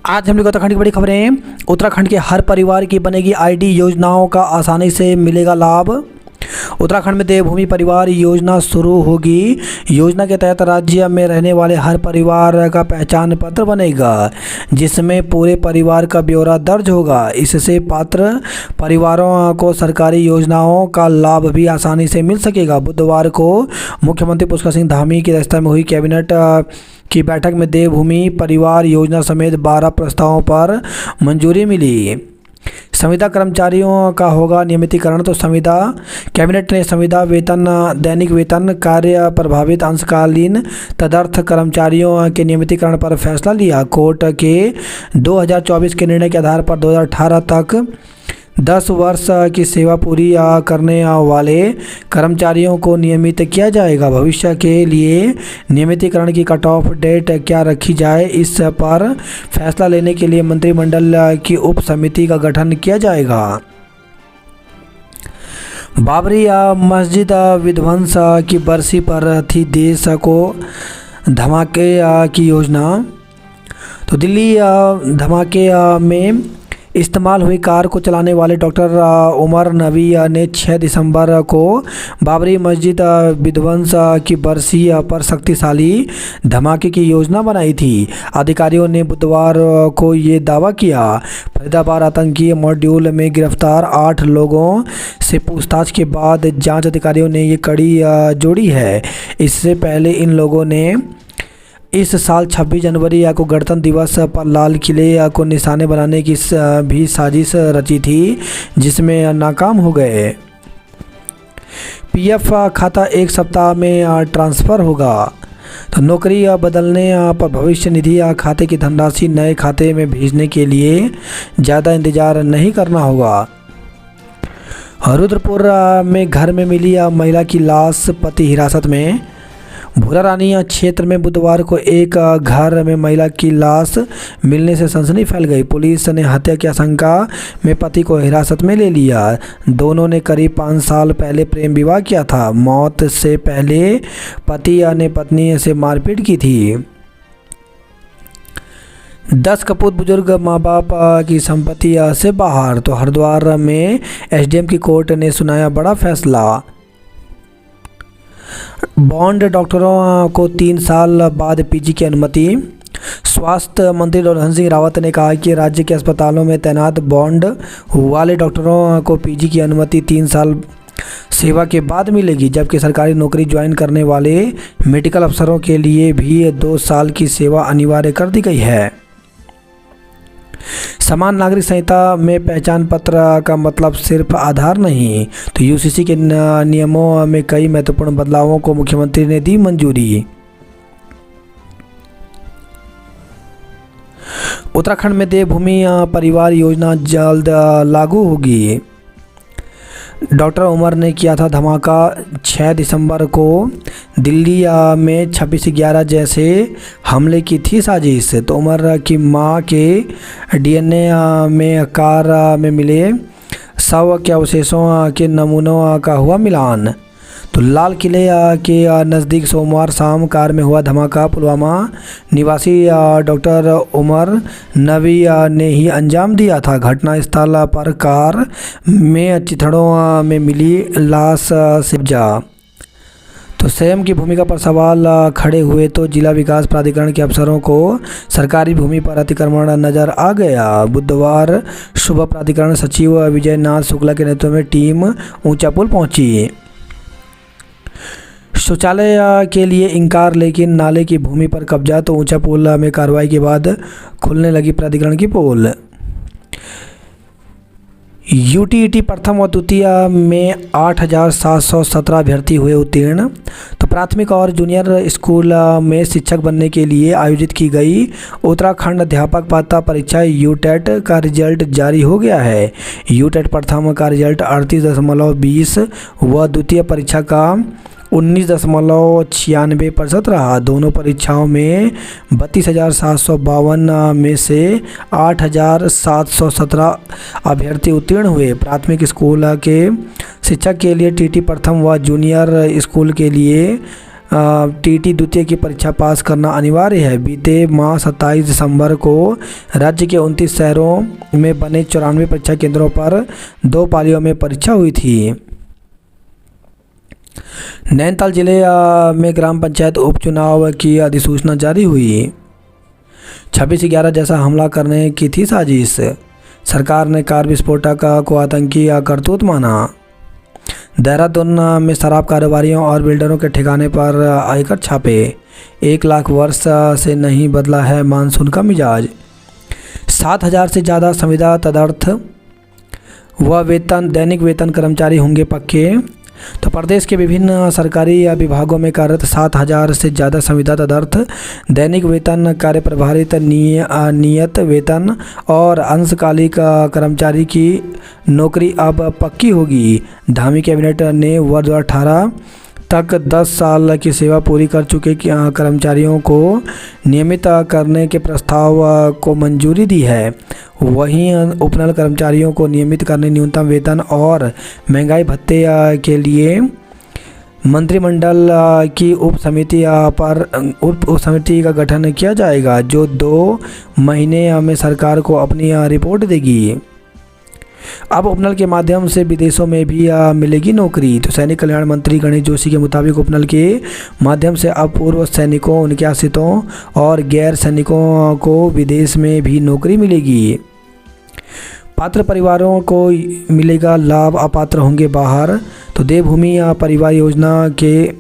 आज हम लोग उत्तराखंड की बड़ी खबरें। उत्तराखंड के हर परिवार की बनेगी आईडी, योजनाओं का आसानी से मिलेगा लाभ। उत्तराखंड में देवभूमि परिवार योजना शुरू होगी। योजना के तहत राज्य में रहने वाले हर परिवार का पहचान पत्र बनेगा, जिसमें पूरे परिवार का ब्यौरा दर्ज होगा। इससे पात्र परिवारों को सरकारी योजनाओं का लाभ भी आसानी से मिल सकेगा। बुधवार को मुख्यमंत्री पुष्कर सिंह धामी की अध्यक्षता में हुई कैबिनेट की बैठक में देवभूमि परिवार योजना समेत 12 प्रस्तावों पर मंजूरी मिली। संविदा कर्मचारियों का होगा नियमितीकरण। तो कैबिनेट ने संविदा वेतन, दैनिक वेतन, कार्य प्रभावित अंशकालीन तदर्थ कर्मचारियों के नियमितीकरण पर फैसला लिया। कोर्ट के 2024 के निर्णय के आधार पर 2018 तक 10 वर्ष की सेवा पूरी करने वाले कर्मचारियों को नियमित किया जाएगा। भविष्य के लिए नियमितीकरण की कट ऑफ डेट क्या रखी जाए, इस पर फैसला लेने के लिए मंत्रिमंडल की उप समिति का गठन किया जाएगा। बाबरी मस्जिद विध्वंस की बरसी पर थी देश को धमाके की योजना। तो दिल्ली धमाके में इस्तेमाल हुई कार को चलाने वाले डॉक्टर उमर नबी ने 6 दिसंबर को बाबरी मस्जिद विध्वंस की बरसी पर शक्तिशाली धमाके की योजना बनाई थी। अधिकारियों ने बुधवार को ये दावा किया। फरीदाबाद आतंकी मॉड्यूल में गिरफ्तार 8 लोगों से पूछताछ के बाद जांच अधिकारियों ने ये कड़ी जोड़ी है। इससे पहले इन लोगों ने इस साल 26 जनवरी को गणतंत्र दिवस पर लाल किले को निशाने बनाने की भी साजिश रची थी, जिसमें नाकाम हो गए। पीएफ खाता 1 सप्ताह में ट्रांसफ़र होगा। तो नौकरी बदलने पर भविष्य निधि खाते की धनराशि नए खाते में भेजने के लिए ज़्यादा इंतज़ार नहीं करना होगा। रुद्रपुर में घर में मिली महिला की लाश, पति हिरासत में। भूरा रानी क्षेत्र में बुधवार को एक घर में महिला की लाश मिलने से सनसनी फैल गई। पुलिस ने हत्या की आशंका में पति को हिरासत में ले लिया। दोनों ने करीब 5 साल पहले प्रेम विवाह किया था। मौत से पहले पति ने पत्नी से मारपीट की थी। 10 कपूत बुजुर्ग माँ बाप की संपत्ति से बाहर। तो हरिद्वार में एसडीएम की कोर्ट ने सुनाया बड़ा फैसला। बॉन्ड डॉक्टरों को 3 साल बाद पीजी की अनुमति। स्वास्थ्य मंत्री डॉक्टर धन सिंह रावत ने कहा कि राज्य के अस्पतालों में तैनात बॉन्ड वाले डॉक्टरों को पीजी की अनुमति 3 साल सेवा के बाद मिलेगी, जबकि सरकारी नौकरी ज्वाइन करने वाले मेडिकल अफसरों के लिए भी 2 साल की सेवा अनिवार्य कर दी गई है। समान नागरिक संहिता में पहचान पत्र का मतलब सिर्फ आधार नहीं। तो यूसीसी के नियमों में कई महत्वपूर्ण बदलावों को मुख्यमंत्री ने दी मंजूरी। उत्तराखंड में देवभूमि परिवार योजना जल्द लागू होगी। डॉक्टर उमर ने किया था धमाका। 6 दिसंबर को दिल्ली में 26/11 जैसे हमले की थी साजिश। तो उमर की मां के डीएनए में कार में मिले शव के अवशेषों के नमूनों का हुआ मिलान। तो लाल किले के नज़दीक सोमवार शाम कार में हुआ धमाका पुलवामा निवासी डॉक्टर उमर नबी ने ही अंजाम दिया था। घटनास्थल पर कार में चिथड़ों में मिली लाश से जा। तो सीएम की भूमिका पर सवाल खड़े हुए तो जिला विकास प्राधिकरण के अफसरों को सरकारी भूमि पर अतिक्रमण नजर आ गया। बुधवार सुबह प्राधिकरण सचिव विजय नाथ शुक्ला के नेतृत्व में टीम ऊंचा पुल पहुंची। शौचालय के लिए इंकार, लेकिन नाले की भूमि पर कब्जा। तो ऊंचा पुल में कार्रवाई के बाद खुलने लगी प्राधिकरण की पोल। यूटीईटी प्रथम और द्वितीय में 8,717 अभ्यर्थी हुए उत्तीर्ण। तो प्राथमिक और जूनियर स्कूल में शिक्षक बनने के लिए आयोजित की गई उत्तराखंड अध्यापक पात्रता परीक्षा यूटेट का रिजल्ट जारी हो गया है। यूटेट प्रथम का रिजल्ट 38.20 व द्वितीय परीक्षा का 19.96% रहा। दोनों परीक्षाओं में 32,752 में से 8,717 अभ्यर्थी उत्तीर्ण हुए। प्राथमिक स्कूल के शिक्षक के लिए टीटी प्रथम व जूनियर स्कूल के लिए टीटी द्वितीय की परीक्षा पास करना अनिवार्य है। बीते माह 27 दिसंबर को राज्य के 29 शहरों में बने 94 परीक्षा केंद्रों पर 2 पालियों में परीक्षा हुई थी। नैनीताल जिले में ग्राम पंचायत उपचुनाव की अधिसूचना जारी हुई। 26/11 जैसा हमला करने की थी साजिश। सरकार ने कार विस्फोटक को आतंकी करतूत माना। देहरादून में शराब कारोबारियों और बिल्डरों के ठिकाने पर आयकर छापे। 1 लाख वर्ष से नहीं बदला है मानसून का मिजाज। 7,000 से ज़्यादा संविदा तदर्थ व दैनिक वेतन कर्मचारी होंगे पक्के। तो प्रदेश के विभिन्न सरकारी विभागों में कार्यरत 7,000 से ज़्यादा संविदा तदर्थ दैनिक वेतन, कार्यप्रभारित, नियत वेतन और अंशकालिक कर्मचारी की नौकरी अब पक्की होगी। धामी कैबिनेट ने वर्ष 2018 तक 10 साल की सेवा पूरी कर चुके कर्मचारियों को नियमित करने के प्रस्ताव को मंजूरी दी है। वहीं उपनल कर्मचारियों को नियमित करने न्यूनतम वेतन और महंगाई भत्ते के लिए मंत्रिमंडल की उप समिति का गठन किया जाएगा, जो 2 महीने में सरकार को अपनी रिपोर्ट देगी। अब उपनल के माध्यम से विदेशों में भी मिलेगी नौकरी। तो सैनिक कल्याण मंत्री गणेश जोशी के मुताबिक उपनल के माध्यम से अब पूर्व सैनिकों, उनके आश्रितों और गैर सैनिकों को विदेश में भी नौकरी मिलेगी। पात्र परिवारों को मिलेगा लाभ, अपात्र होंगे बाहर। तो देवभूमि परिवार योजना के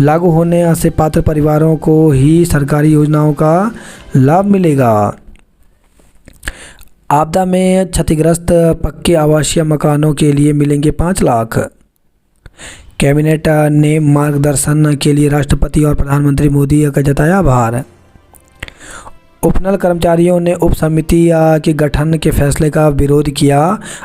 लागू होने से पात्र परिवारों को ही सरकारी योजनाओं का लाभ मिलेगा। आपदा में क्षतिग्रस्त पक्के आवासीय मकानों के लिए मिलेंगे 5 लाख। कैबिनेट ने मार्गदर्शन के लिए राष्ट्रपति और प्रधानमंत्री मोदी का जताया आभार। उपनल कर्मचारियों ने उप समिति के गठन के फैसले का विरोध किया,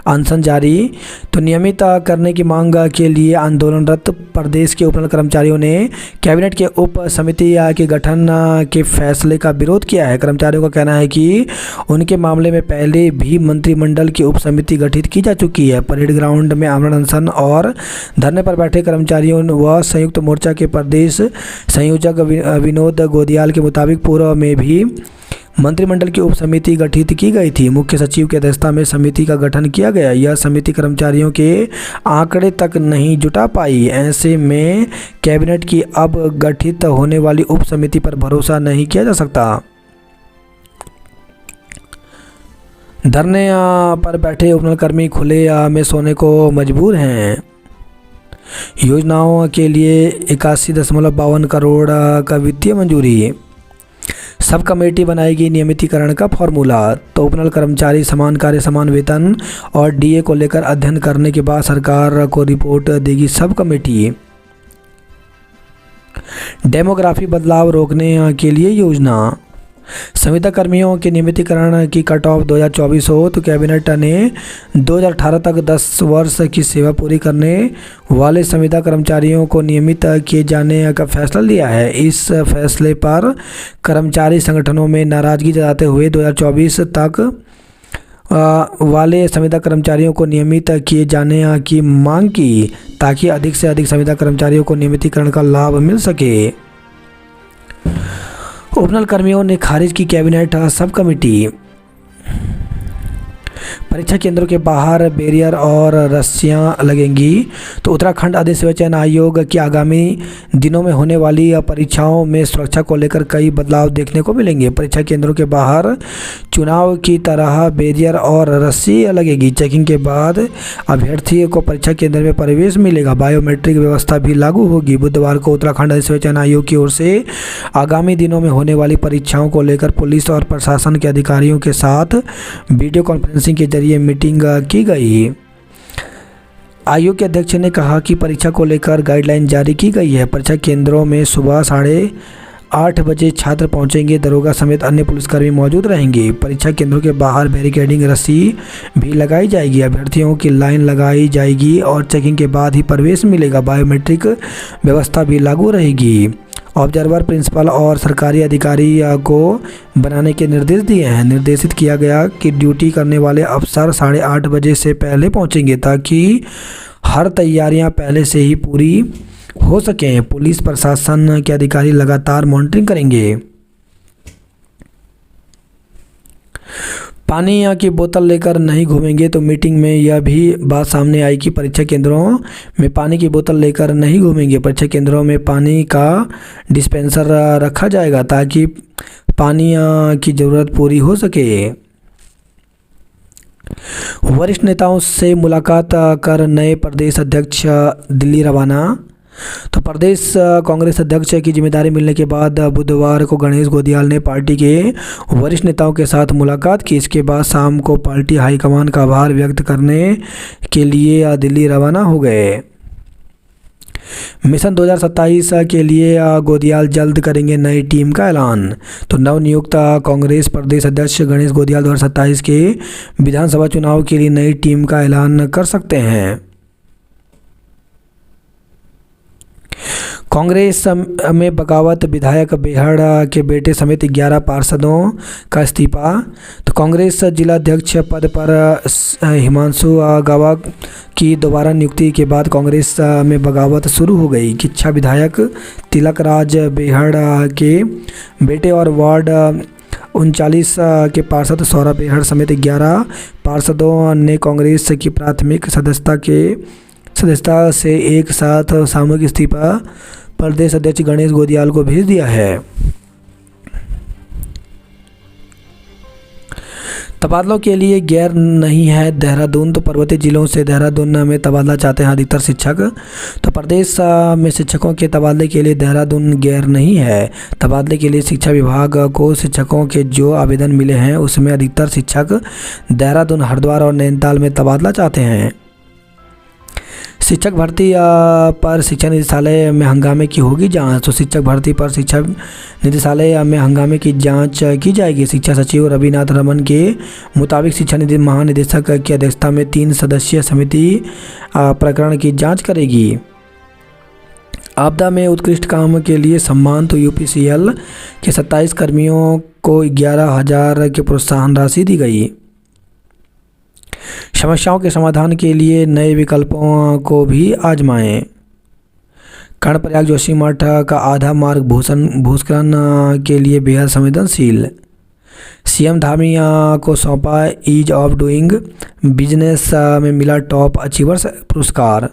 अनशन जारी। तो नियमित करने की मांग के लिए आंदोलनरत प्रदेश के उपनल कर्मचारियों ने कैबिनेट के उप समिति के गठन के फैसले का विरोध किया है। कर्मचारियों का कहना है कि उनके मामले में पहले भी मंत्रिमंडल की उप समिति गठित की जा चुकी है। परेड ग्राउंड में आमरण अनशन और धरने पर बैठे कर्मचारियों व संयुक्त मोर्चा के प्रदेश संयोजक विनोद गोदियाल के मुताबिक पूर्व में भी मंत्रिमंडल की उप समिति गठित की गई थी। मुख्य सचिव की अध्यक्षता में समिति का गठन किया गया। यह समिति कर्मचारियों के आंकड़े तक नहीं जुटा पाई। ऐसे में कैबिनेट की अब गठित होने वाली उप समिति पर भरोसा नहीं किया जा सकता। धरने पर बैठे उपनल कर्मी खुले में सोने को मजबूर हैं। योजनाओं के लिए 81.52 करोड़ का वित्तीय मंजूरी। सब कमेटी बनाएगी नियमितीकरण का फॉर्मूला। तो उपनल कर्मचारी समान कार्य समान वेतन और डीए को लेकर अध्ययन करने के बाद सरकार को रिपोर्ट देगी सब कमेटी। डेमोग्राफी बदलाव रोकने के लिए योजना। संविदा कर्मियों के नियमितीकरण की कट ऑफ 2024 हो। तो कैबिनेट ने 2018 तक 10 वर्ष की सेवा पूरी करने वाले संविदा कर्मचारियों को नियमित किए जाने का फैसला लिया है। इस फैसले पर कर्मचारी संगठनों में नाराजगी जताते हुए 2024 तक वाले संविदा कर्मचारियों को नियमित किए जाने की मांग की, ताकि अधिक से अधिक संविदा कर्मचारियों को नियमितीकरण का लाभ मिल सके। उपनल कर्मियों ने खारिज की कैबिनेट सब कमेटी। परीक्षा केंद्रों के बाहर बैरियर और रस्सियां लगेंगी। तो उत्तराखंड अधिसेवा चयन आयोग की आगामी दिनों में होने वाली परीक्षाओं में सुरक्षा को लेकर कई बदलाव देखने को मिलेंगे। परीक्षा केंद्रों के बाहर चुनाव की तरह बैरियर और रस्सी लगेगी। चेकिंग के बाद अभ्यर्थियों को परीक्षा केंद्र में प्रवेश मिलेगा। बायोमेट्रिक व्यवस्था भी लागू होगी। बुधवार को उत्तराखंड अधिसेवा चयन आयोग की ओर से आगामी दिनों में होने वाली परीक्षाओं को लेकर पुलिस और प्रशासन के अधिकारियों के साथ वीडियो कॉन्फ्रेंसिंग के जरिए मीटिंग की गई। आयोग के अध्यक्ष ने कहा कि परीक्षा को लेकर गाइडलाइन जारी की गई है। परीक्षा केंद्रों में सुबह 8:30 बजे छात्र पहुंचेंगे। दरोगा समेत अन्य पुलिसकर्मी मौजूद रहेंगे। परीक्षा केंद्रों के बाहर बैरिकेडिंग रस्सी भी लगाई जाएगी। अभ्यर्थियों की लाइन लगाई जाएगी और चेकिंग के बाद ही प्रवेश मिलेगा। बायोमेट्रिक व्यवस्था भी लागू रहेगी। ऑब्जर्वर, प्रिंसिपल और सरकारी अधिकारी को बनाने के निर्देश दिए हैं। निर्देशित किया गया कि ड्यूटी करने वाले अफसर 8:30 बजे से पहले पहुंचेंगे, ताकि हर तैयारियां पहले से ही पूरी हो सके। पुलिस प्रशासन के अधिकारी लगातार मॉनिटरिंग करेंगे। पानी की बोतल लेकर नहीं घूमेंगे। तो मीटिंग में यह भी बात सामने आई कि परीक्षा केंद्रों में पानी की बोतल लेकर नहीं घूमेंगे। परीक्षा केंद्रों में पानी का डिस्पेंसर रखा जाएगा ताकि पानी की ज़रूरत पूरी हो सके। वरिष्ठ नेताओं से मुलाकात कर नए प्रदेश अध्यक्ष दिल्ली रवाना। तो प्रदेश कांग्रेस अध्यक्ष की जिम्मेदारी मिलने के बाद बुधवार को गणेश गोदियाल ने पार्टी के वरिष्ठ नेताओं के साथ मुलाकात की। इसके बाद शाम को पार्टी हाईकमान का आभार व्यक्त करने के लिए दिल्ली रवाना हो गए। मिशन 2027 के लिए गोदियाल जल्द करेंगे नई टीम का ऐलान। तो नवनियुक्त कांग्रेस प्रदेश अध्यक्ष गणेश गोदियाल 2027 के विधानसभा चुनाव के लिए नई टीम का ऐलान कर सकते हैं। कांग्रेस में बगावत, विधायक बेहड़ के बेटे समेत 11 पार्षदों का इस्तीफा। तो कांग्रेस जिलाध्यक्ष पद पर हिमांशु गौबा की दोबारा नियुक्ति के बाद कांग्रेस में बगावत शुरू हो गई। किच्छा विधायक तिलक राज बेहड़ के बेटे और वार्ड 39 के पार्षद सौरभ बेहड़ समेत 11 पार्षदों ने कांग्रेस की प्राथमिक सदस्यता से एक साथ सामूहिक इस्तीफा प्रदेश अध्यक्ष गणेश गोदियाल को भेज दिया है। तबादलों के लिए गैर नहीं है देहरादून। तो पर्वतीय जिलों से देहरादून में तबादला चाहते हैं अधिकतर शिक्षक। तो प्रदेश में शिक्षकों के तबादले के लिए देहरादून गैर नहीं है। तबादले के लिए शिक्षा विभाग को शिक्षकों के जो आवेदन मिले हैं उसमें अधिकतर शिक्षक देहरादून, हरिद्वार और नैनीताल में तबादला चाहते हैं। शिक्षक भर्ती पर शिक्षा निदेशालय में हंगामे की होगी जांच। तो शिक्षक भर्ती पर शिक्षा निदेशालय में हंगामे की जांच की जाएगी। शिक्षा सचिव रविनाथ रमन के मुताबिक शिक्षा महानिदेशक की अध्यक्षता में 3 सदस्यीय समिति प्रकरण की जांच करेगी। आपदा में उत्कृष्ट काम के लिए सम्मान। तो यूपीसीएल के 27 कर्मियों को 11,000 की प्रोत्साहन राशि दी गई। समस्याओं के समाधान के लिए नए विकल्पों को भी आजमाएं। कर्णप्रयाग जोशीमठ का आधा मार्ग भूस्खलन के लिए बेहद संवेदनशील। सीएम धामी को सौंपा ईज ऑफ डूइंग बिजनेस में मिला टॉप अचीवर्स पुरस्कार।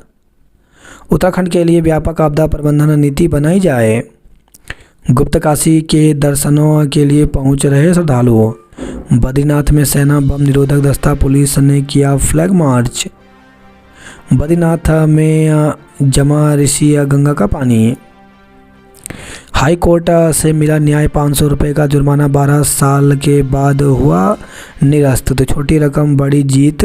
उत्तराखंड के लिए व्यापक आपदा प्रबंधन नीति बनाई जाए। गुप्तकाशी के दर्शनों के लिए पहुंच रहे श्रद्धालुओं। बद्रीनाथ में सेना बम निरोधक दस्ता पुलिस ने किया फ्लैग मार्च। बद्रीनाथ में जमा ऋषि गंगा का पानी। हाई कोर्ट से मिला न्याय। 500 रुपये का जुर्माना 12 साल के बाद हुआ निरस्त। तो छोटी रकम बड़ी जीत।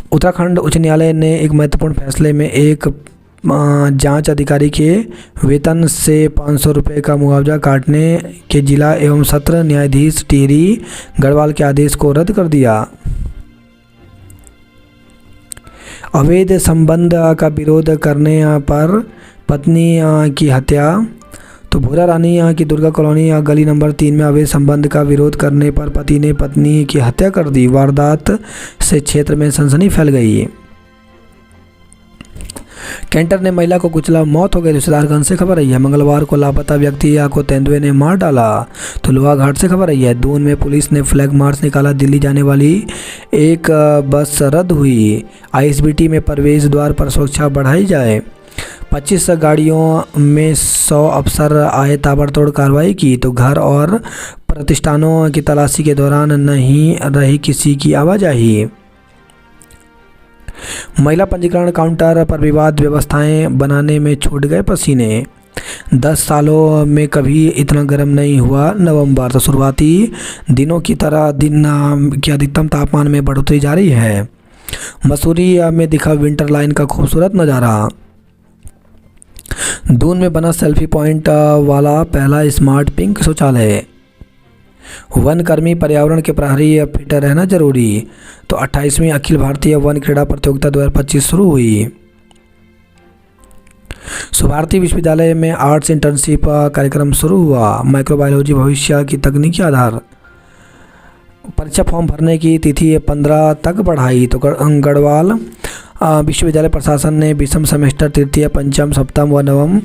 उत्तराखंड उच्च न्यायालय ने एक महत्वपूर्ण फैसले में एक जांच अधिकारी के वेतन से 500 रुपये का मुआवजा काटने के जिला एवं सत्र न्यायाधीश टिहरी गढ़वाल के आदेश को रद्द कर दिया। अवैध संबंध का विरोध करने पर पत्नी की हत्या। तो भूरा रानी की दुर्गा कॉलोनी गली नंबर 3 में अवैध संबंध का विरोध करने पर पति ने पत्नी की हत्या कर दी। वारदात से क्षेत्र में सनसनी फैल गई। कैंटर ने महिला को कुचला, मौत हो गई। रिश्तेदारगंज से खबर आई है। मंगलवार को लापता व्यक्ति को तेंदुए ने मार डाला। तो लोहाघाट से खबर आई है। दून में पुलिस ने फ्लैग मार्च निकाला। दिल्ली जाने वाली एक बस रद्द हुई। आईएसबीटी में प्रवेश द्वार पर सुरक्षा बढ़ाई जाए। 25 गाड़ियों में 100 अफसर आए, ताबड़तोड़ कार्रवाई की। तो घर और प्रतिष्ठानों की तलाशी के दौरान नहीं रही किसी की आवाजाही। महिला पंजीकरण काउंटर पर विवाद, व्यवस्थाएं बनाने में छूट गए पसीने। 10 सालों में कभी इतना गर्म नहीं हुआ नवंबर। तो शुरुआती दिनों की तरह दिन के अधिकतम तापमान में बढ़ोतरी जारी है। मसूरी में दिखा विंटर लाइन का खूबसूरत नज़ारा। दून में बना सेल्फी पॉइंट वाला पहला स्मार्ट पिंक शौचालय। वन कर्मी पर्यावरण के प्रहरी फिट रहना जरूरी। तो 28वीं अखिल भारतीय वन क्रीड़ा प्रतियोगिता 2025 शुरू हुई। सुभारती विश्वविद्यालय में आर्ट्स इंटर्नशिप कार्यक्रम शुरू हुआ। माइक्रोबायोलॉजी भविष्य की तकनीकी आधार। परीक्षा फॉर्म भरने की तिथि 15 तक बढ़ाई। तो गढ़वाल विश्वविद्यालय प्रशासन ने विषम सेमेस्टर तृतीय, पंचम, सप्तम व नवम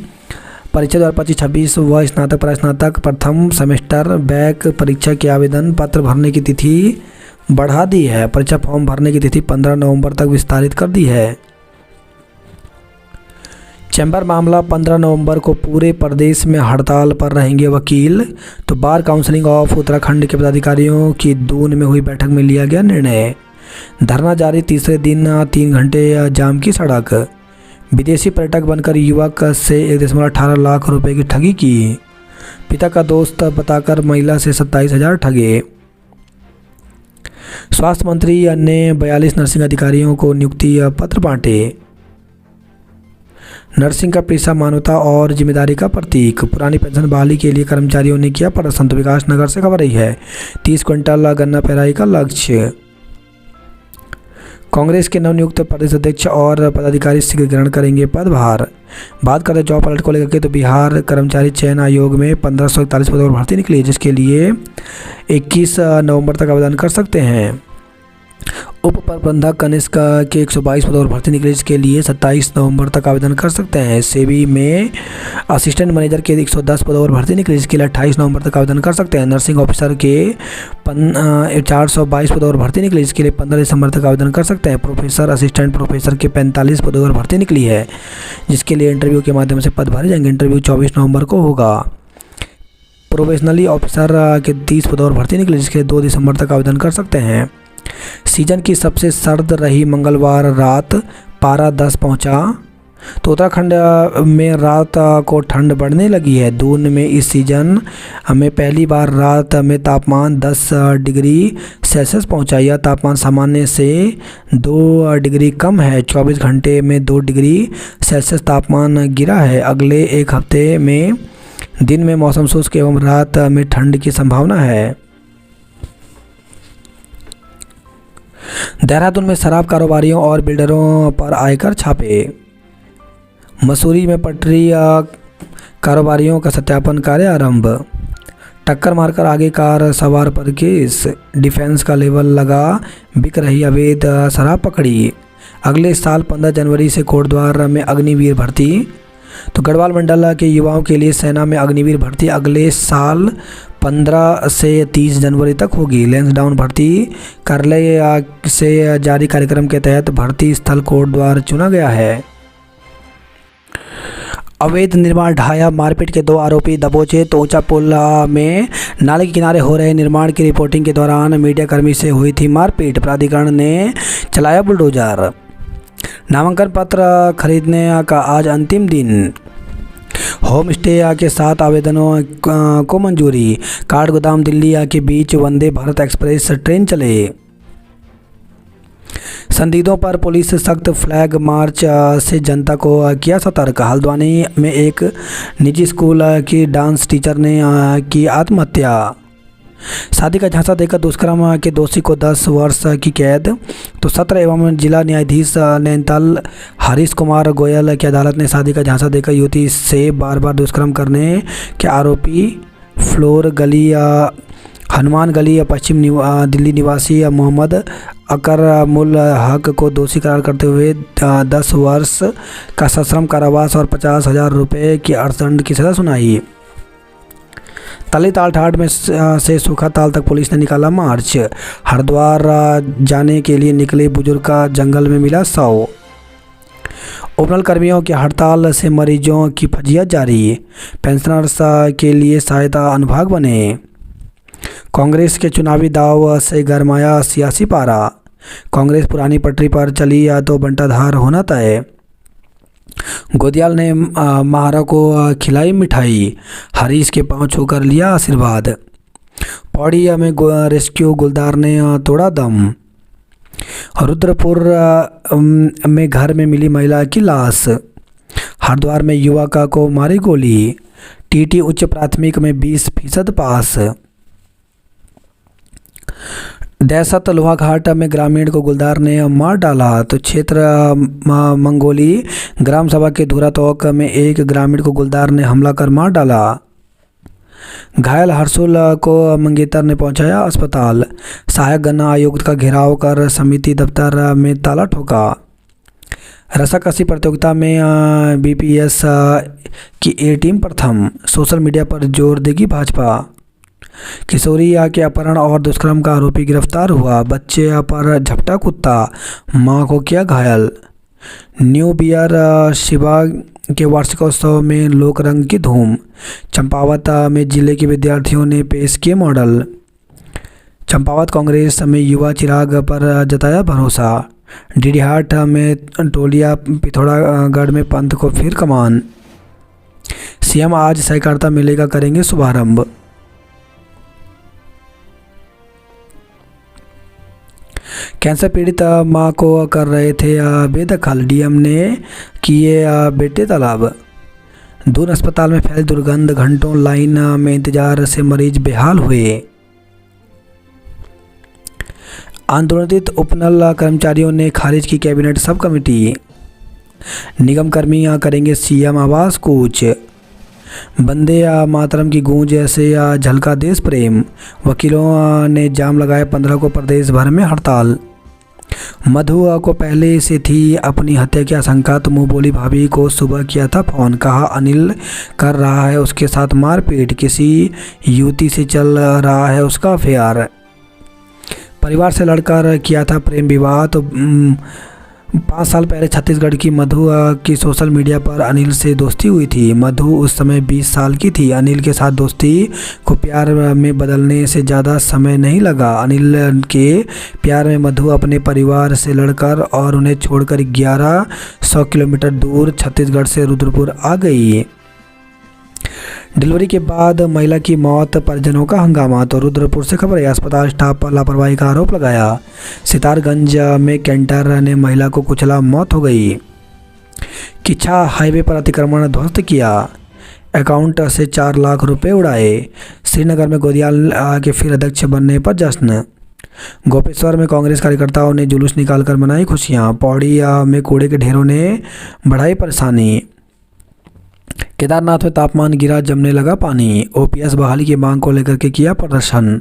परीक्षा 2025-26 व स्नातक प्रस्नातक प्रथम सेमेस्टर बैक परीक्षा के आवेदन पत्र भरने की तिथि बढ़ा दी है। परीक्षा फॉर्म भरने की तिथि 15 नवंबर तक विस्तारित कर दी है। चैम्बर मामला 15 नवंबर को पूरे प्रदेश में हड़ताल पर रहेंगे वकील। तो बार काउंसिलिंग ऑफ उत्तराखंड के पदाधिकारियों की दून में हुई बैठक में लिया गया निर्णय। धरना जारी, तीसरे दिन 3 घंटे जाम की सड़क। विदेशी पर्यटक बनकर युवक से 1.18 लाख रुपए की ठगी की। पिता का दोस्त बताकर महिला से 27,000 ठगे। स्वास्थ्य मंत्री ने 42 नर्सिंग अधिकारियों को नियुक्ति पत्र बांटे। नर्सिंग का पेशा मानवता और जिम्मेदारी का प्रतीक। पुरानी पेंशन बहाली के लिए कर्मचारियों ने किया प्रदर्शन। तो विकास नगर से खबर रही है 30 क्विंटल गन्ना पेराई का लक्ष्य। कांग्रेस के नवनियुक्त प्रदेश अध्यक्ष और पदाधिकारी शीघ्र ग्रहण करेंगे पदभार। बात करें जॉब अलर्ट को लेकर के, तो बिहार कर्मचारी चयन आयोग में 1541 पदों पर भर्ती निकली, जिसके लिए 21 नवंबर तक आवेदन कर सकते हैं। उप प्रबंधक कनिष्क के 122 पदों पर भर्ती निकली, जिसके लिए 27 नवंबर तक आवेदन कर सकते हैं। सेबी में असिस्टेंट मैनेजर के 110 पदों पर भर्ती निकली, जिसके लिए 28 नवंबर तक आवेदन कर सकते हैं। नर्सिंग ऑफिसर के 422 पदों पर भर्ती निकली, जिसके लिए 15 दिसंबर तक आवेदन कर सकते हैं। प्रोफेसर असिस्टेंट प्रोफेसर के 45 पदों पर भर्ती निकली है, जिसके लिए इंटरव्यू के माध्यम से पद भरे जाएंगे। इंटरव्यू 24 नवंबर को होगा। प्रोफेशनली ऑफिसर के 30 पदों पर भर्ती निकली, जिसके लिए 2 दिसंबर तक आवेदन कर सकते हैं। सीजन की सबसे सर्द रही मंगलवार रात, पारा 10 पहुंचा। तो उत्तराखंड में रात को ठंड बढ़ने लगी है। दून में इस सीजन में पहली बार रात में तापमान 10 डिग्री सेल्सियस पहुंचा। यह तापमान सामान्य से 2 डिग्री कम है। 24 घंटे में 2 डिग्री सेल्सियस तापमान गिरा है। अगले एक हफ्ते में दिन में मौसम शुष्क एवं रात में ठंड की संभावना है। देहरादून में शराब कारोबारियों और बिल्डरों पर आयकर छापे। मसूरी में पटरी कारोबारियों का सत्यापन कार्य आरंभ। टक्कर मारकर आगे कार सवार पर केस। डिफेंस का लेवल लगा, बिक रही अवैध शराब पकड़ी। अगले साल 15 जनवरी से कोटद्वार में अग्निवीर भर्ती। तो गढ़वाल मंडल के युवाओं के लिए सेना में अग्निवीर भर्ती अगले साल 15 से 30 जनवरी तक होगी। लैंसडाउन भर्ती कार्यालय से जारी कार्यक्रम के तहत भर्ती स्थल कोटद्वार चुना गया है। अवैध निर्माण ढाया, मारपीट के 2 आरोपी दबोचे। तो ऊंचा पुल में नाले के किनारे हो रहे निर्माण की रिपोर्टिंग के दौरान मीडियाकर्मी से हुई थी मारपीट। प्राधिकरण ने चलाया बुलडोजर। नामांकन पत्र खरीदने का आज अंतिम दिन। होम स्टे के 7 आवेदनों को मंजूरी। काठगोदाम दिल्ली के बीच वंदे भारत एक्सप्रेस ट्रेन चले। संदिग्धों पर पुलिस सख्त, फ्लैग मार्च से जनता को किया सतर्क। हल्द्वानी में एक निजी स्कूल की डांस टीचर ने की आत्महत्या। शादी का झांसा देकर दुष्कर्म के दोषी को 10 वर्ष की कैद। तो सत्र एवं जिला न्यायाधीश नैनीताल हरीश कुमार गोयल की अदालत ने शादी का झांसा देकर युवती से बार बार दुष्कर्म करने के आरोपी फ्लोर गली हनुमान गली पश्चिम दिल्ली निवासी मोहम्मद अकरमुल हक को दोषी करार करते हुए 10 वर्ष का सश्रम कारावास और 50,000 रुपये की अर्थदंड की सज़ा सुनाई। तलीताल ठाठ में से सूखाताल तक पुलिस ने निकाला मार्च। हरिद्वार जाने के लिए निकले बुजुर्ग का जंगल में मिला शव। उपनल कर्मियों की हड़ताल से मरीजों की फजियत जारी। पेंशनर्स के लिए सहायता अनुभाग बने। कांग्रेस के चुनावी दाव से गरमाया सियासी पारा। कांग्रेस पुरानी पटरी पर चली या तो बंटाधार होना तय। गोदियाल ने महारा को खिलाई मिठाई। हरीश के पांव छूकर लिया आशीर्वाद। पौड़ी में रेस्क्यू गुलदार ने तोड़ा दम। रुद्रपुर में घर में मिली महिला की लाश। हरिद्वार में युवक को मारी गोली। टीटी उच्च प्राथमिक में 20% पास। दहशत लोहाघाट में ग्रामीण को गुलदार ने मार डाला। तो क्षेत्र मंगोली ग्राम सभा के धूरा तोक में एक ग्रामीण को गुलदार ने हमला कर मार डाला। घायल हर्षुल को मंगेतर ने पहुंचाया अस्पताल। सहायक गन्ना आयुक्त का घेराव कर समिति दफ्तर में ताला ठोका। रस्साकसी प्रतियोगिता में बीपीएस की ए टीम प्रथम। सोशल मीडिया पर जोर देगी भाजपा। किशोरी के अपहरण और दुष्कर्म का आरोपी गिरफ्तार हुआ। बच्चे पर झपटा कुत्ता, मां को किया घायल। न्यू बियर शिवा के वार्षिकोत्सव में लोक रंग की धूम। चंपावत में जिले के विद्यार्थियों ने पेश किए मॉडल। चंपावत कांग्रेस में युवा चिराग पर जताया भरोसा। डीडीहाट में टोलिया पिथौरागढ़ में पंथ को फिर कमान। सीएम आज सहकारिता मेले का करेंगे शुभारंभ। कैंसर पीड़ित मां को कर रहे थे बेदखल, डीएम ने किए बेटे तलब। दून अस्पताल में फैली दुर्गंध, घंटों लाइन में इंतजार से मरीज बेहाल हुए। आंदोलित उपनल कर्मचारियों ने खारिज की कैबिनेट सब कमेटी। निगम कर्मी करेंगे सीएम आवास कूच। वंदे मातरम की गूंज से झलका देश प्रेम। वकीलों ने जाम लगाया, 15 को प्रदेश भर में हड़ताल। मधु को पहले से थी अपनी हत्या की आशंका, तो मुंह बोली भाभी को सुबह किया था फोन। कहा अनिल कर रहा है उसके साथ मारपीट, किसी युवती से चल रहा है उसका अफेयर। परिवार से लड़कर किया था प्रेम विवाह। तो 5 साल पहले छत्तीसगढ़ की मधु की सोशल मीडिया पर अनिल से दोस्ती हुई थी। मधु उस समय 20 साल की थी। अनिल के साथ दोस्ती को प्यार में बदलने से ज़्यादा समय नहीं लगा। अनिल के प्यार में मधु अपने परिवार से लड़कर और उन्हें छोड़कर 1100 किलोमीटर दूर छत्तीसगढ़ से रुद्रपुर आ गई। डिलीवरी के बाद महिला की मौत, परिजनों का हंगामा। तो रुद्रपुर से खबर है, अस्पताल स्टाफ पर लापरवाही का आरोप लगाया। सितारगंज में कैंटर ने महिला को कुचला, मौत हो गई। किच्छा हाईवे पर अतिक्रमण ध्वस्त किया, अकाउंट से 4 लाख रुपए उड़ाए। श्रीनगर में गोदियाल के फिर अध्यक्ष बनने पर जश्न। गोपेश्वर में कांग्रेस कार्यकर्ताओं ने जुलूस निकालकर मनाई खुशियां। पौड़ी में कूड़े के ढेरों ने बढ़ाई परेशानी। केदारनाथ में तापमान गिरा, जमने लगा पानी। ओपीएस बहाली की मांग को लेकर के किया प्रदर्शन।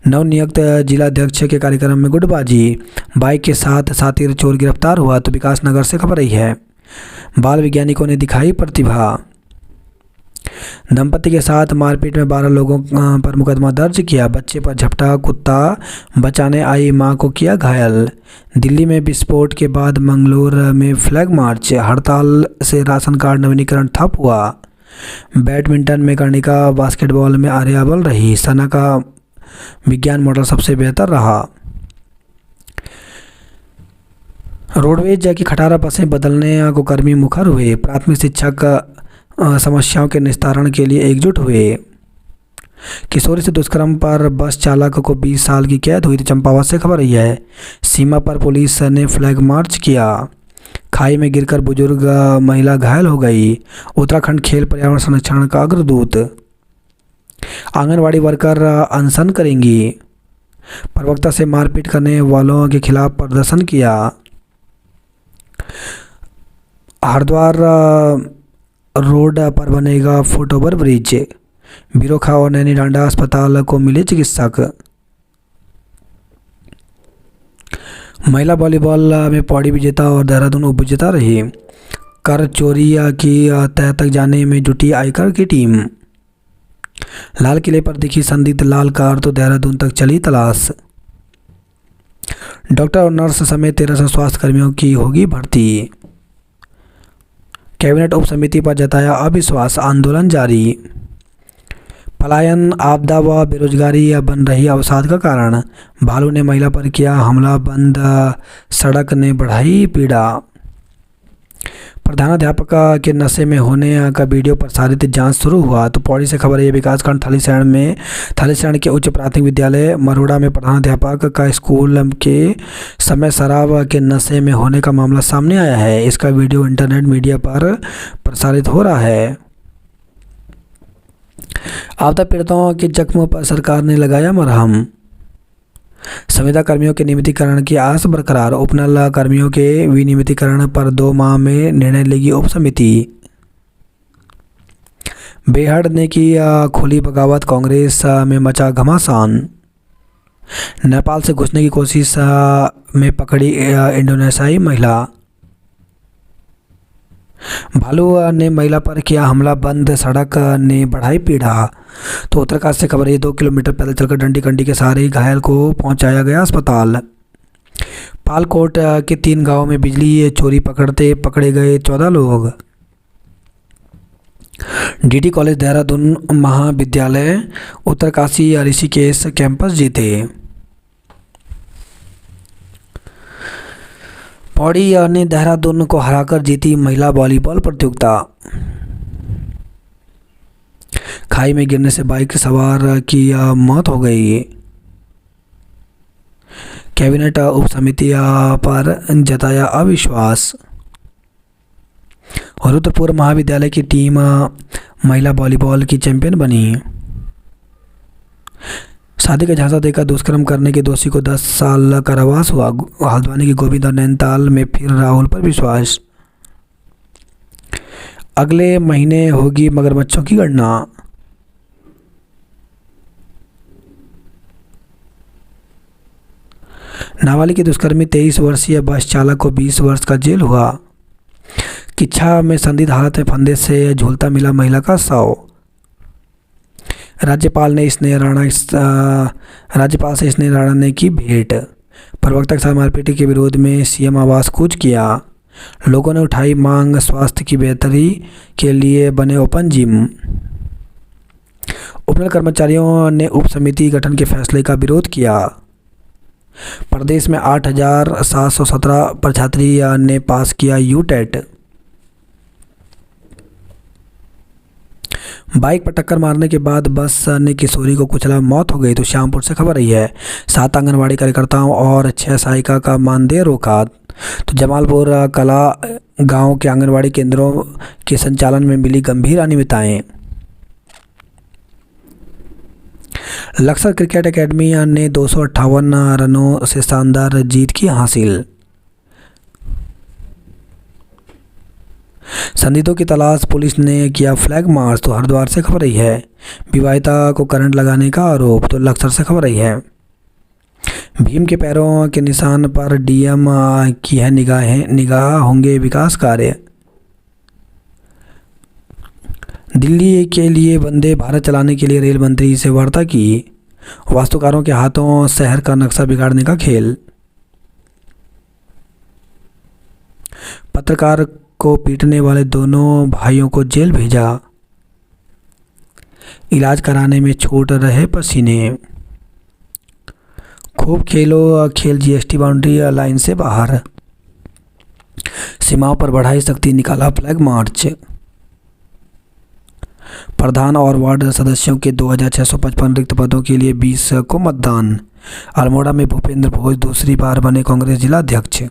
नवनियुक्त जिलाध्यक्ष के कार्यक्रम में गुटबाजी, बाइक के साथ साथी चोर गिरफ्तार हुआ। तो विकासनगर से खबर रही है, बाल वैज्ञानिकों ने दिखाई प्रतिभा। दंपति के साथ मारपीट में 12 लोगों पर मुकदमा दर्ज किया। बच्चे पर झपटा कुत्ता, बचाने आई मां को किया घायल। दिल्ली में विस्फोट के बाद मंगलोर में फ्लैग मार्च, हड़ताल से राशन कार्ड नवीनीकरण ठप हुआ। बैडमिंटन में कर्णिका, बास्केटबॉल में आर्याबल रही। सना का विज्ञान मॉडल सबसे बेहतर रहा। रोडवेज की खटारा बसें बदलने को कर्मी मुखर हुए। प्राथमिक शिक्षक समस्याओं के निस्तारण के लिए एकजुट हुए। किशोरी से दुष्कर्म पर बस चालक को 20 साल की कैद हुई। तो चंपावत से खबर रही है, सीमा पर पुलिस ने फ्लैग मार्च किया। खाई में गिरकर बुजुर्ग महिला घायल हो गई। उत्तराखंड खेल पर्यावरण संरक्षण का अग्रदूत। आंगनवाड़ी वर्कर अनशन करेंगी। प्रवक्ता से मारपीट करने वालों के खिलाफ प्रदर्शन किया। हरिद्वार रोड पर बनेगा फुटओवर ब्रिज। बिरोखा और नैनी डांडा अस्पताल को मिले चिकित्सक। महिला वॉलीबॉल में पौड़ी विजेता और देहरादून उप विजेता रही। कर चोरी की तह तक जाने में जुटी आयकर की टीम। लाल किले पर दिखी संदिग्ध लाल कार, तो देहरादून तक चली तलाश। डॉक्टर और नर्स समेत 1300 स्वास्थ्य कर्मियों की होगी भर्ती। कैबिनेट उप समिति पर जताया अविश्वास, आंदोलन जारी। पलायन, आपदा व बेरोजगारी बन रही अवसाद का कारण। भालू ने महिला पर किया हमला, बंद सड़क ने बढ़ाई पीड़ा। प्रधानाध्यापक के नशे में होने का वीडियो प्रसारित, जांच शुरू हुआ। तो पौड़ी से खबर है, विकासखंड थालीसैंण के उच्च प्राथमिक विद्यालय मरोड़ा में प्रधानाध्यापक का स्कूल के समय शराब के नशे में होने का मामला सामने आया है। इसका वीडियो इंटरनेट मीडिया पर प्रसारित हो रहा है। आपदा पीड़ितों के जख्मों पर सरकार ने लगाया मरहम। संविदा कर्मियों के नियमितीकरण की आस बरकरार। उपनल कर्मियों के विनियमितीकरण पर 2 माह में निर्णय लेगी उप समिति। बेहड़ ने की खुली बगावत, कांग्रेस में मचा घमासान। नेपाल से घुसने की कोशिश में पकड़ी इंडोनेशियाई महिला। भालू ने महिला पर किया हमला, बंद सड़क ने बढ़ाई पीड़ा। तो उत्तरकाशी से खबर है, 2 किलोमीटर पैदल चलकर डंडी कंडी के सहारे घायल को पहुंचाया गया अस्पताल। पालकोट के 3 गांवों में बिजली चोरी पकड़े गए 14 लोग। डीडी कॉलेज देहरादून महाविद्यालय उत्तरकाशी ऋषिकेश कैंपस जीते। पौड़ी ने देहरादून को हराकर जीती महिला वॉलीबॉल प्रतियोगिता। खाई में गिरने से बाइक सवार की मौत हो गई। कैबिनेट उप समिति पर जताया अविश्वास। रुद्रपुर महाविद्यालय की टीम महिला वॉलीबॉल की चैंपियन बनी। शादी का झांसा देकर दुष्कर्म करने के दोषी को 10 साल कारावास हुआ। हल्द्वानी के गोविंद और नैनीताल में फिर राहुल पर विश्वास। अगले महीने होगी मगरमच्छों की गणना। नाबालिग की दुष्कर्मी 23 वर्षीय बस चालक को 20 वर्ष का जेल हुआ। किच्छा में संदिग्ध हालत में फंदे से झूलता मिला महिला का शव। राज्यपाल से स्नेह राणा ने की भेंट। प्रवक्ता के साथ मारपीट के विरोध में सीएम आवास कूच किया। लोगों ने उठाई मांग, स्वास्थ्य की बेहतरी के लिए बने ओपन जिम। उपनल कर्मचारियों ने उप समिति गठन के फैसले का विरोध किया। प्रदेश में 8,717 परीक्षार्थी ने पास किया यूटेट। बाइक पर टक्कर मारने के बाद बस ने किशोरी को कुचला, मौत हो गई। तो श्यामपुर से खबर रही है, 7 आंगनवाड़ी कार्यकर्ताओं और 6 सहायिका का मानदेय रोका। तो जमालपुर कला गांव के आंगनवाड़ी केंद्रों के संचालन में मिली गंभीर अनियमितताएं। लक्सर क्रिकेट एकेडमी ने 258 रनों से शानदार जीत की हासिल। संदिग्धों की तलाश, पुलिस ने किया फ्लैग मार्च। तो हरिद्वार से खबर रही है, विवाहिता को करंट लगाने का आरोप। तो लक्सर से खबर रही है, भीम के पैरों के निशान पर डीएम की है निगाह, होंगे विकास कार्य। दिल्ली के लिए वंदे भारत चलाने के लिए रेल मंत्री से वार्ता की। वास्तुकारों के हाथों शहर का नक्शा बिगाड़ने का खेल। पत्रकार को पीटने वाले दोनों भाइयों को जेल भेजा। इलाज कराने में छूट रहे पसीने। खूब खेलो खेल, जीएसटी बाउंड्री लाइन से बाहर। सीमाओं पर बढ़ाई सख्ती, निकाला फ्लैग मार्च। प्रधान और वार्ड सदस्यों के 2,655 रिक्त पदों के लिए 20 को मतदान। अल्मोड़ा में भूपेंद्र भोज दूसरी बार बने कांग्रेस जिला अध्यक्ष।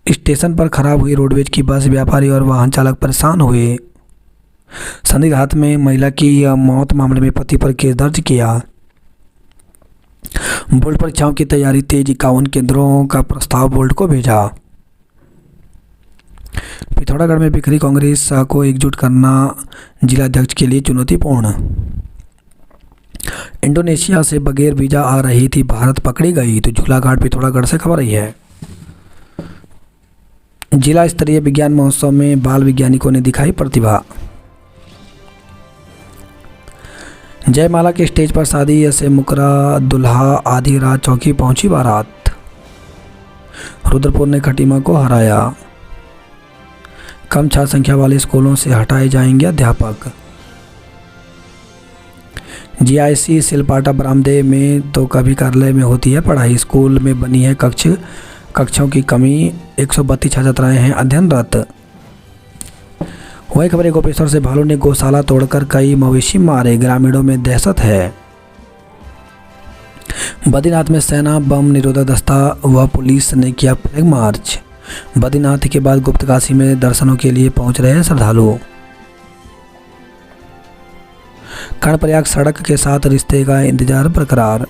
स्टेशन पर खराब हुई रोडवेज की बस, व्यापारी और वाहन चालक परेशान हुए। संदिग्ध हाथ में महिला की मौत मामले में पति पर केस दर्ज किया। बोर्ड परीक्षाओं की तैयारी तेज, 51 केंद्रों का प्रस्ताव बोर्ड को भेजा। पिथौरागढ़ में बिखरी कांग्रेस को एकजुट करना जिला अध्यक्ष के लिए चुनौतीपूर्ण। इंडोनेशिया से बगैर वीजा आ रही थी भारत, पकड़ी गई। तो झूलाघाट पिथौरागढ़ से खबर रही है, जिला स्तरीय विज्ञान महोत्सव में बाल वैज्ञानिकों ने दिखाई प्रतिभा। जयमाला के स्टेज पर शादी से मुकरा दुल्हा, आधी रात चौकी पहुंची बारात। रुद्रपुर ने खटीमा को हराया। कम छात्र संख्या वाले स्कूलों से हटाए जाएंगे अध्यापक। जीआईसी सिलपाटा बरामदे में तो कभी कार्यालय में होती है पढ़ाई, स्कूल में बनी है कक्षों की कमी। 132 छात्राएं हैं अध्ययनरत। वही खबर है, गोपेश्वर से भालू ने गौशाला तोड़कर कई मवेशी मारे, ग्रामीणों में दहशत है। बद्रीनाथ में सेना बम निरोधक दस्ता व पुलिस ने किया फ्लैग मार्च। बद्रीनाथ के बाद गुप्तकाशी में दर्शनों के लिए पहुंच रहे हैं श्रद्धालु। कर्णप्रयाग सड़क के साथ रिश्ते का इंतजार बरकरार।